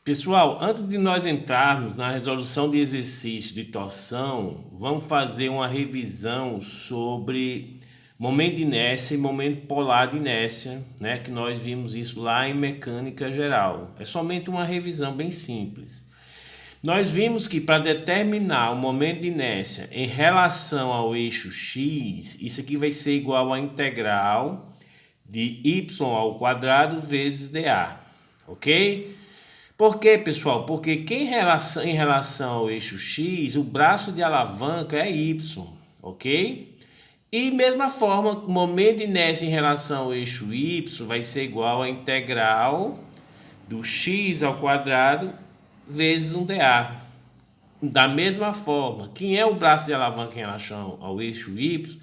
Pessoal, antes de nós entrarmos na resolução de exercício de torção, vamos fazer uma revisão sobre momento de inércia e momento polar de inércia, né? Que nós vimos isso lá em mecânica geral. É somente uma revisão bem simples. Nós vimos que para determinar o momento de inércia em relação ao eixo x, isso aqui vai ser igual à integral de y ao quadrado vezes dA, ok? Por quê, pessoal? Porque em relação ao eixo x, o braço de alavanca é y, ok? E mesma forma, o momento de inércia em relação ao eixo y vai ser igual à integral do x ao quadrado vezes 1dA. Da mesma forma, quem é o braço de alavanca em relação ao eixo y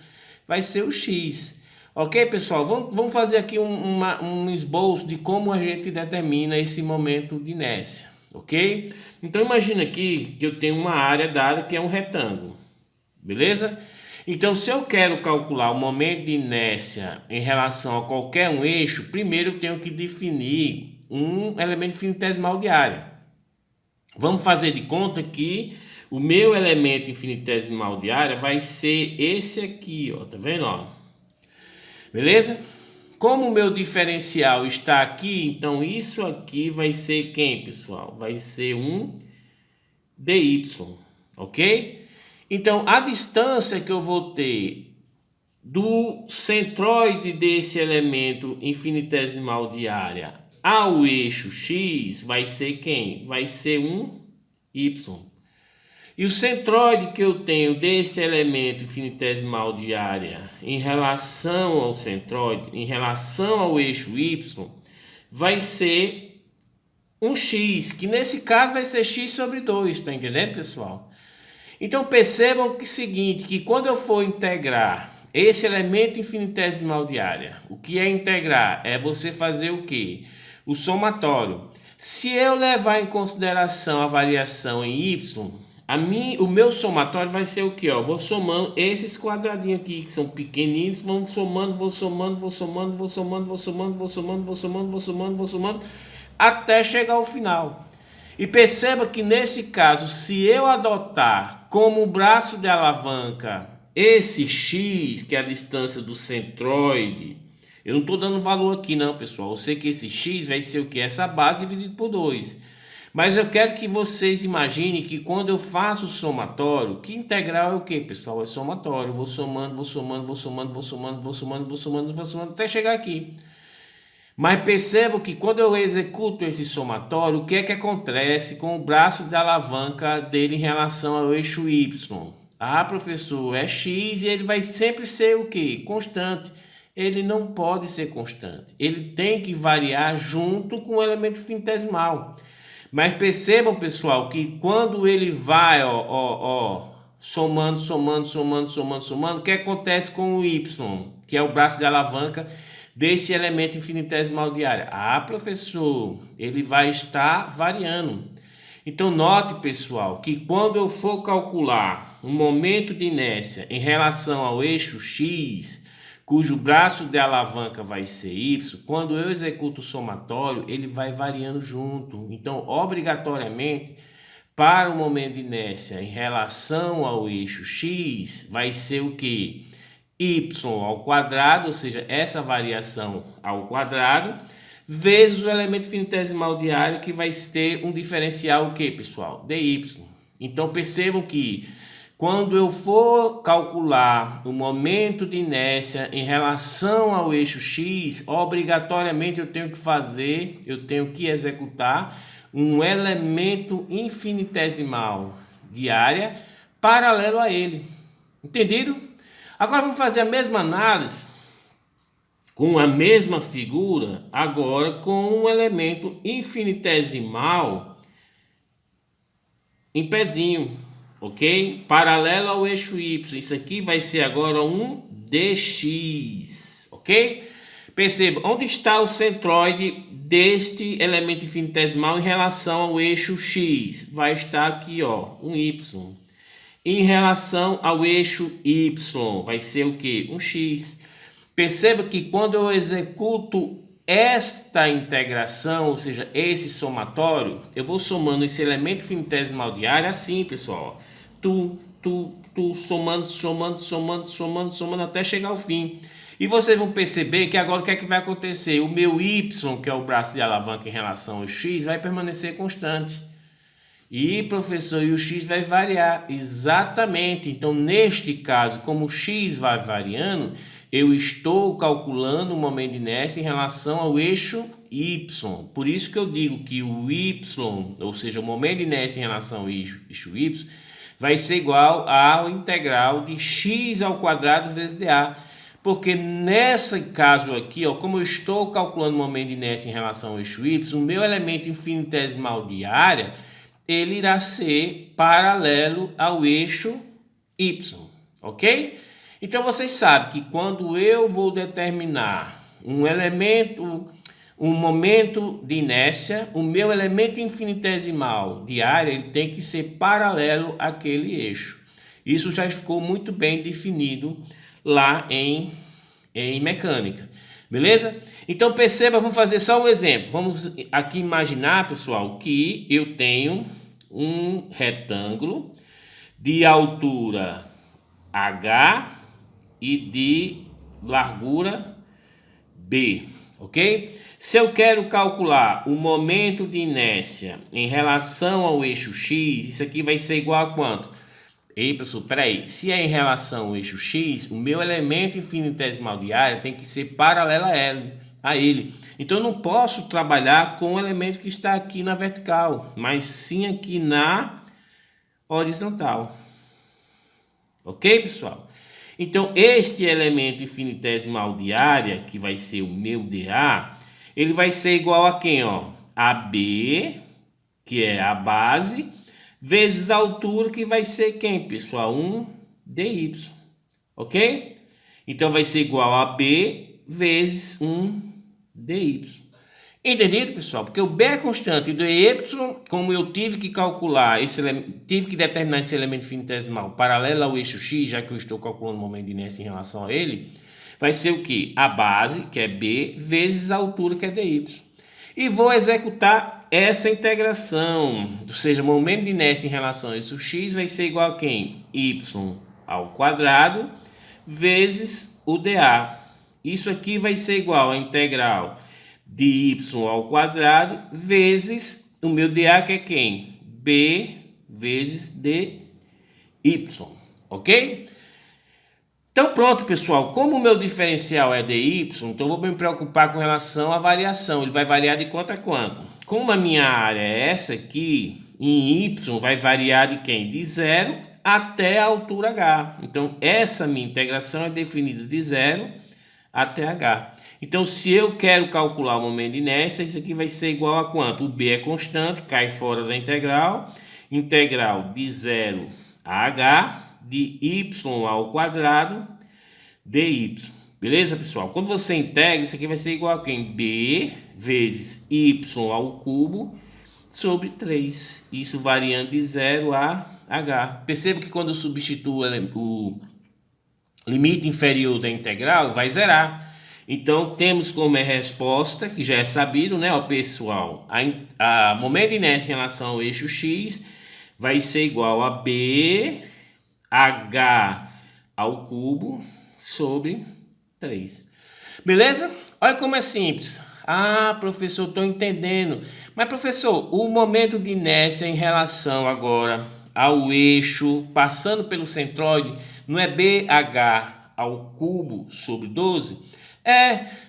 vai ser o x. Ok, pessoal? Vamos fazer aqui um esboço de como a gente determina esse momento de inércia, ok? Então, imagina aqui que eu tenho uma área dada que é um retângulo, beleza? Então, se eu quero calcular o momento de inércia em relação a qualquer um eixo, primeiro eu tenho que definir um elemento infinitesimal de área. Vamos fazer de conta que o meu elemento infinitesimal de área vai ser esse aqui, ó, tá vendo, ó? Beleza? Como o meu diferencial está aqui, então isso aqui vai ser quem, pessoal? Vai ser um dy, ok? Então, a distância que eu vou ter do centroide desse elemento infinitesimal de área ao eixo x vai ser quem? Vai ser um y. E o centroide que eu tenho desse elemento infinitesimal de área em relação ao centroide, em relação ao eixo y, vai ser um x, que nesse caso vai ser x sobre 2, tá entendendo, pessoal? Então percebam que é o seguinte, que quando eu for integrar esse elemento infinitesimal de área, o que é integrar? É você fazer o quê? O somatório. Se eu levar em consideração a variação em y, o meu somatório vai ser o que? Vou somando esses quadradinhos aqui, que são pequeninos, vou somando, até chegar ao final. E perceba que nesse caso, se eu adotar como braço de alavanca esse x, que é a distância do centroide, eu não estou dando valor aqui não, pessoal. Eu sei que esse x vai ser o que? Essa base dividido por 2. Mas eu quero que vocês imaginem que quando eu faço o somatório, que integral é o que, pessoal? É somatório. Eu vou somando, até chegar aqui. Mas percebo que quando eu executo esse somatório, o que é que acontece com o braço de alavanca dele em relação ao eixo y? Ah, professor, é x e ele vai sempre ser o quê? Constante. Ele não pode ser constante. Ele tem que variar junto com o elemento infinitesimal. Mas percebam, pessoal, que quando ele vai, somando, o que acontece com o y, que é o braço de alavanca desse elemento infinitesimal de área? Ah, professor, ele vai estar variando. Então note, pessoal, que quando eu for calcular o momento de inércia em relação ao eixo x, cujo braço de alavanca vai ser y, quando eu executo o somatório, ele vai variando junto. Então, obrigatoriamente, para o momento de inércia em relação ao eixo x, vai ser o que? Y ao quadrado, ou seja, essa variação ao quadrado, vezes o elemento infinitesimal de área, que vai ter um diferencial o que, pessoal? dy. Então percebam que quando eu for calcular o momento de inércia em relação ao eixo x, obrigatoriamente eu tenho que executar um elemento infinitesimal de área paralelo a ele. Entendido? Agora vamos fazer a mesma análise com a mesma figura, agora com um elemento infinitesimal em pezinho, ok? Paralelo ao eixo y. Isso aqui vai ser agora um dx, ok? Perceba, onde está o centroide deste elemento infinitesimal em relação ao eixo x? Vai estar aqui, um y. Em relação ao eixo y, vai ser o que? Um x. Perceba que quando eu executo esta integração, ou seja, esse somatório, eu vou somando esse elemento infinitesimal de área assim, pessoal. Somando até chegar ao fim. E vocês vão perceber que agora o que é que vai acontecer? O meu y, que é o braço de alavanca em relação ao x, vai permanecer constante. E, professor, e o x vai variar? Exatamente. Então, neste caso, como o x vai variando, eu estou calculando o momento de inércia em relação ao eixo y. Por isso que eu digo que o y, ou seja, o momento de inércia em relação ao eixo y, vai ser igual ao integral de x ao quadrado vezes dA. Porque nesse caso aqui, ó, como eu estou calculando o momento de inércia em relação ao eixo y, o meu elemento infinitesimal de área, ele irá ser paralelo ao eixo y, ok? Então vocês sabem que quando eu vou determinar um momento de inércia, o meu elemento infinitesimal de área ele tem que ser paralelo àquele eixo. Isso já ficou muito bem definido lá em mecânica, beleza? Então perceba, vamos fazer só um exemplo. Vamos aqui imaginar, pessoal, que eu tenho um retângulo de altura H e de largura B, ok? Se eu quero calcular o momento de inércia em relação ao eixo X, isso aqui vai ser igual a quanto? Ei, professor, peraí, se é em relação ao eixo X, o meu elemento infinitesimal de área tem que ser paralelo a ele. Então eu não posso trabalhar com o elemento que está aqui na vertical, mas sim aqui na horizontal. Ok, pessoal? Então este elemento infinitesimal de área, que vai ser o meu dA, ele vai ser igual a quem? Ó? A B, que é a base, vezes a altura, que vai ser quem, pessoal? 1dy, ok? Então vai ser igual a B vezes 1dy. Entendido, pessoal? Porque o B é constante e o dy, como eu tive que calcular, tive que determinar esse elemento infinitesimal paralelo ao eixo x, já que eu estou calculando o momento de inércia em relação a ele, vai ser o quê? A base, que é B, vezes a altura, que é dy. E vou executar essa integração, ou seja, o momento de inércia em relação a eixo x vai ser igual a quem? Y ao quadrado vezes o dA. Isso aqui vai ser igual a integral de y ao quadrado vezes o meu dA, que é quem? B vezes dy, ok? Então pronto, pessoal, como o meu diferencial é dy, então eu vou me preocupar com relação à variação. Ele vai variar de quanto a quanto? Como a minha área é essa aqui, em y vai variar de quem? De 0 até a altura h. Então essa minha integração é definida de 0 até h. Então se eu quero calcular o momento de inércia, isso aqui vai ser igual a quanto? O b é constante, cai fora da integral. Integral de 0 a h de y ao quadrado dy. Beleza, pessoal? Quando você integra, isso aqui vai ser igual a quem? B vezes y ao cubo sobre 3. Isso variando de 0 a h. Perceba que quando eu substituo o limite inferior da integral, vai zerar. Então, temos como resposta, que já é sabido, né, ó, pessoal, a momento de inércia em relação ao eixo x vai ser igual a b h ao cubo sobre 3. Beleza? Olha como é simples. Ah, professor, estou entendendo. Mas, professor, o momento de inércia em relação agora ao eixo, passando pelo centroide, não é BH ao cubo sobre 12?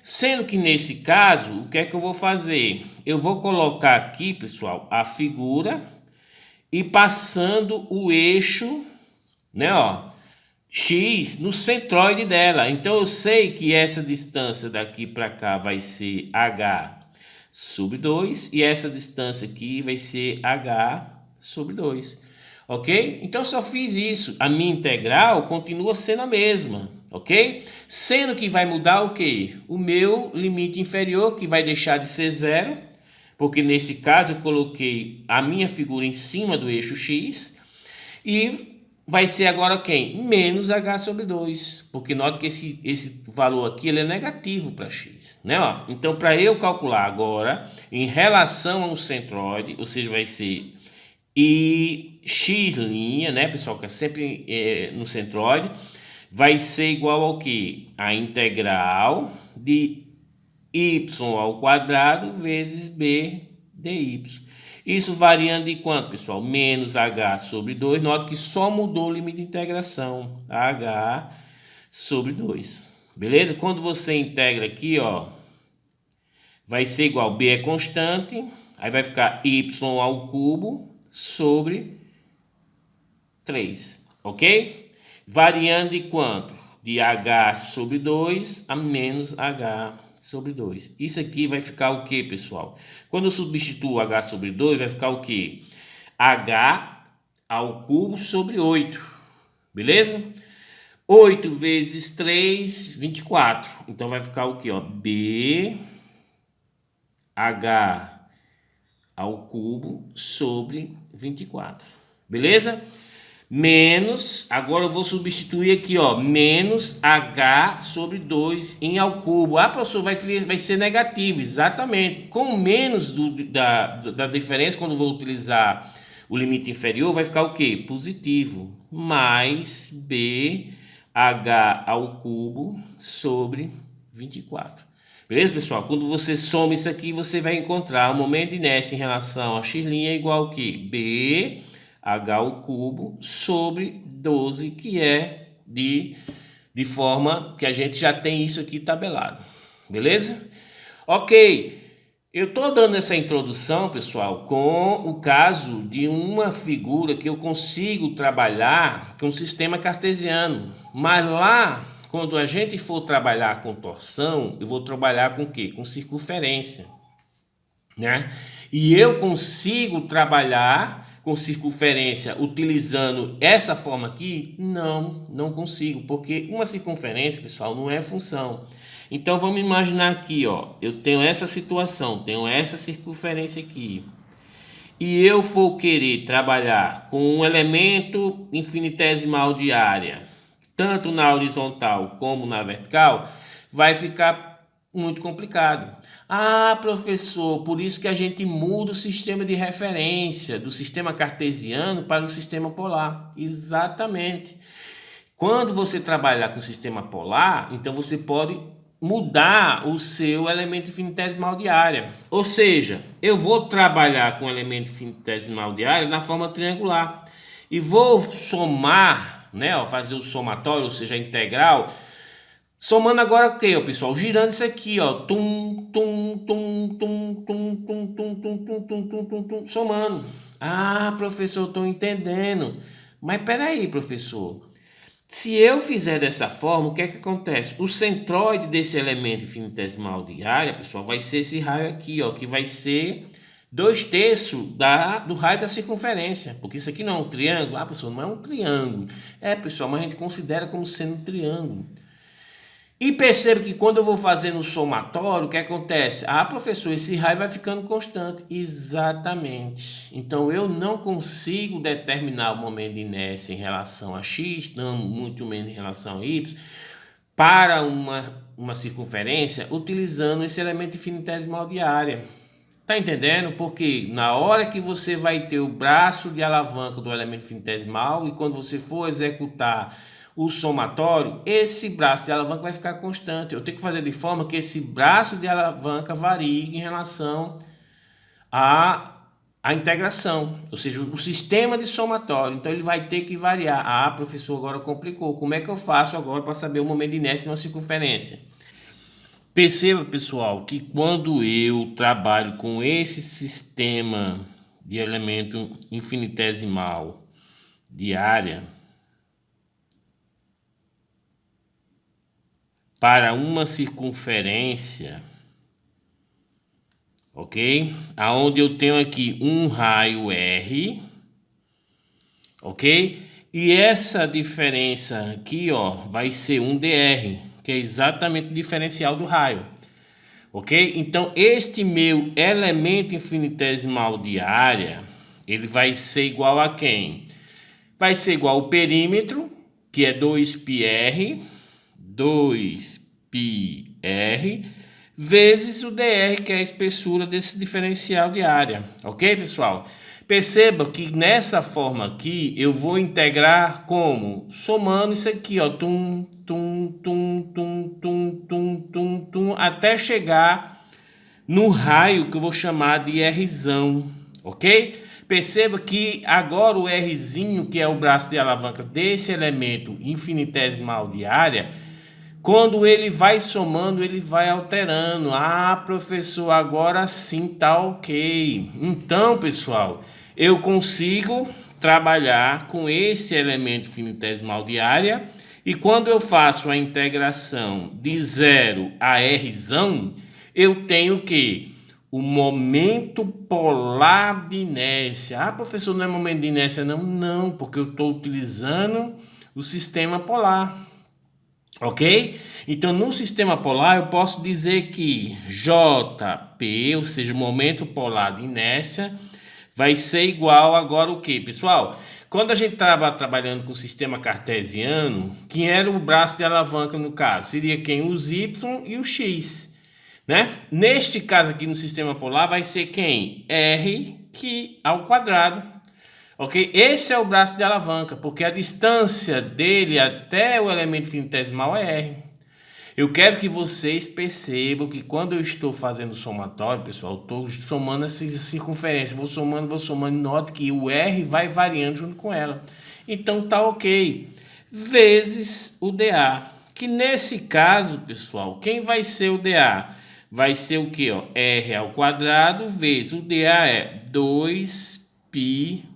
Sendo que nesse caso, o que é que eu vou fazer? Eu vou colocar aqui, pessoal, a figura e passando o eixo, né, ó, x no centroide dela. Então eu sei que essa distância daqui para cá vai ser h sobre 2 e essa distância aqui vai ser h sobre 2. Ok? Então eu só fiz isso. A minha integral continua sendo a mesma, ok? Sendo que vai mudar o quê? O meu limite inferior, que vai deixar de ser 0, porque nesse caso eu coloquei a minha figura em cima do eixo x, e vai ser agora quem? Menos h sobre 2, porque note que esse valor aqui ele é negativo para x, né? Ó, então, para eu calcular agora, em relação ao centroide, ou seja, vai ser e x', né, pessoal, que é sempre no centroide, vai ser igual ao que? A integral de y ao quadrado vezes b dy. Isso variando de quanto, pessoal? Menos h sobre 2. Note que só mudou o limite de integração. H sobre 2. Beleza? Quando você integra aqui, ó, vai ser igual, b é constante, aí vai ficar y ao cubo sobre 3, ok? Variando de quanto? De h sobre 2 a menos h sobre 2. Isso aqui vai ficar o que, pessoal? Quando eu substituo h sobre 2, vai ficar o que? H ao cubo sobre 8, beleza? 8 vezes 3, 24. Então vai ficar o que, ó? B H ao cubo sobre 24, beleza? Menos, agora eu vou substituir aqui, ó, menos h sobre 2 em ao cubo. Ah, professor, vai ser negativo, exatamente. Com menos da diferença, quando eu vou utilizar o limite inferior, vai ficar o quê? Positivo. Mais bh ao cubo sobre 24. Beleza, pessoal? Quando você soma isso aqui, você vai encontrar o momento de inércia em relação a x' é igual ao que? B h ao cubo sobre 12, que é de forma que a gente já tem isso aqui tabelado. Beleza? Ok. Eu estou dando essa introdução, pessoal, com o caso de uma figura que eu consigo trabalhar com o sistema cartesiano. Mas lá, quando a gente for trabalhar com torção, eu vou trabalhar com o quê? Com circunferência, né? E eu consigo trabalhar com circunferência utilizando essa forma aqui? Não consigo, porque uma circunferência, pessoal, não é função. Então vamos imaginar aqui, ó, eu tenho essa situação, tenho essa circunferência aqui, e eu vou querer trabalhar com um elemento infinitesimal de área, tanto na horizontal como na vertical, vai ficar muito complicado. Ah, professor, por isso que a gente muda o sistema de referência do sistema cartesiano para o sistema polar. Exatamente. Quando você trabalhar com o sistema polar, então você pode mudar o seu elemento infinitesimal de área. Ou seja, eu vou trabalhar com o elemento infinitesimal de área na forma triangular e vou somar, né, ó, fazer o somatório, ou seja, a integral. Somando agora o que, pessoal? Girando isso aqui, ó. Somando. Ah, professor, estou entendendo. Mas peraí, professor. Se eu fizer dessa forma, o que é que acontece? O centroide desse elemento infinitesimal de área, pessoal, vai ser esse raio aqui, ó, que vai ser 2/3 do raio da circunferência. Porque isso aqui não é um triângulo. Ah, pessoal, não é um triângulo. É, pessoal, mas a gente considera como sendo um triângulo. E perceba que quando eu vou fazer no somatório, o que acontece? Ah, professor, esse raio vai ficando constante. Exatamente. Então, eu não consigo determinar o momento de inércia em relação a x, não muito menos em relação a y, para uma circunferência, utilizando esse elemento infinitesimal de área. Tá entendendo? Porque na hora que você vai ter o braço de alavanca do elemento infinitesimal e quando você for executar o somatório, esse braço de alavanca vai ficar constante. Eu tenho que fazer de forma que esse braço de alavanca varie em relação à integração, ou seja, o sistema de somatório. Então ele vai ter que variar. Ah, professor, agora complicou. Como é que eu faço agora para saber o momento de inércia de uma circunferência? Perceba, pessoal, que quando eu trabalho com esse sistema de elemento infinitesimal de área para uma circunferência, ok? Aonde eu tenho aqui um raio R, ok? E essa diferença aqui, ó, vai ser um dr, que é exatamente o diferencial do raio, ok? Então, este meu elemento infinitesimal de área, ele vai ser igual a quem? vai ser igual ao perímetro, que é 2πr, vezes o dr, que é a espessura desse diferencial de área. Ok, pessoal? Perceba que nessa forma aqui, eu vou integrar como? Somando isso aqui, ó, até chegar no raio que eu vou chamar de Rzão, ok? Perceba que agora o Rzinho, que é o braço de alavanca desse elemento infinitesimal de área, quando ele vai somando, ele vai alterando. Ah, professor, agora sim tá ok. Então, pessoal, eu consigo trabalhar com esse elemento infinitesimal de área, e quando eu faço a integração de 0 a Rzão, eu tenho que o momento polar de inércia. Ah, professor, não é momento de inércia não? Não, porque eu estou utilizando o sistema polar. Ok? Então, no sistema polar, eu posso dizer que JP, ou seja, o momento polar de inércia, vai ser igual agora o que, pessoal? Quando a gente estava trabalhando com o sistema cartesiano, quem era o braço de alavanca no caso? Seria quem? Os Y e o X, né? Neste caso aqui no sistema polar vai ser quem? R que ao quadrado. Ok? Esse é o braço de alavanca, porque a distância dele até o elemento infinitesimal é R. Eu quero que vocês percebam que quando eu estou fazendo somatório, pessoal, estou somando essas circunferências, vou somando, note que o R vai variando junto com ela. Então tá ok. Vezes o dA, que nesse caso, pessoal, quem vai ser o dA? Vai ser o que? R ao quadrado vezes o dA é 2πr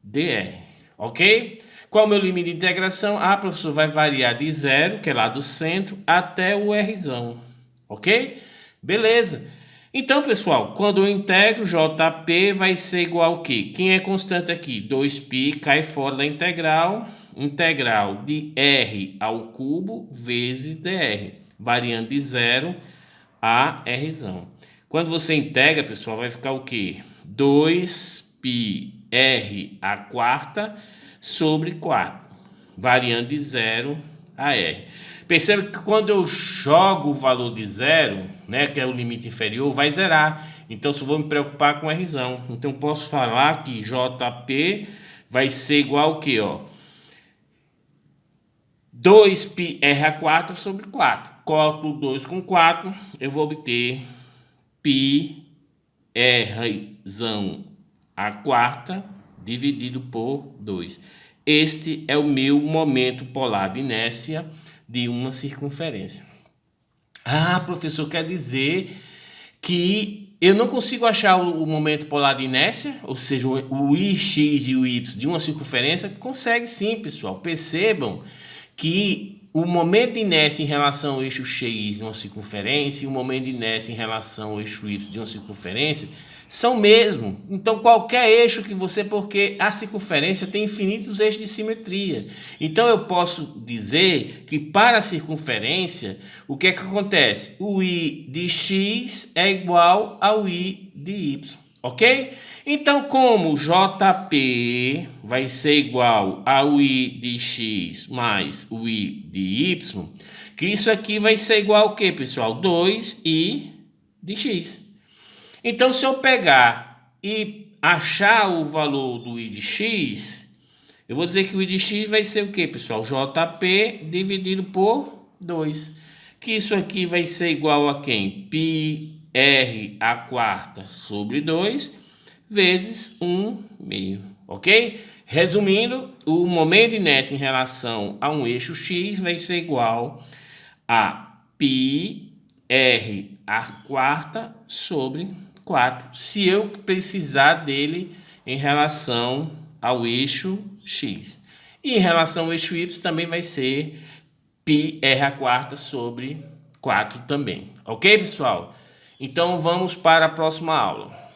dr, ok? Qual é o meu limite de integração? Ah, professor, vai variar de 0, que é lá do centro, até o Rzão, ok? Beleza. Então, pessoal, quando eu integro, JP vai ser igual ao quê? Quem é constante aqui? 2π cai fora da integral, integral de R ao cubo vezes dr, variando de 0 a Rzão. Quando você integra, pessoal, vai ficar o quê? 2πr a quarta sobre 4, variando de 0 a R. Perceba que quando eu jogo o valor de 0, né, que é o limite inferior, vai zerar. Então, se eu vou me preocupar com Rzão. Então, posso falar que JP vai ser igual ao quê? 2πr a 4 sobre 4. Corto 2 com 4, eu vou obter π Rzão a quarta dividido por 2. Este é o meu momento polar de inércia de uma circunferência. Ah, professor, quer dizer que eu não consigo achar o momento polar de inércia, ou seja, o Ix e o Y de uma circunferência? Consegue sim, pessoal. Percebam que o momento de inércia em relação ao eixo X de uma circunferência e o momento de inércia em relação ao eixo Y de uma circunferência são o mesmo. Então, qualquer eixo que você... Porque a circunferência tem infinitos eixos de simetria. Então, eu posso dizer que para a circunferência, o que é que acontece? O I de X é igual ao I de Y. Ok? Então, como JP vai ser igual ao I de X mais o I de Y, que isso aqui vai ser igual ao que, pessoal? 2I de X. Então, se eu pegar e achar o valor do I de X, eu vou dizer que o I de X vai ser o que, pessoal? JP dividido por 2. Que isso aqui vai ser igual a quem? πr a quarta sobre 2 vezes 1/2, ok? Resumindo, o momento de inércia em relação a um eixo X vai ser igual a πr a quarta sobre 4, se eu precisar dele em relação ao eixo X. E em relação ao eixo Y também vai ser πr a quarta sobre 4 também. Ok, pessoal? Então vamos para a próxima aula.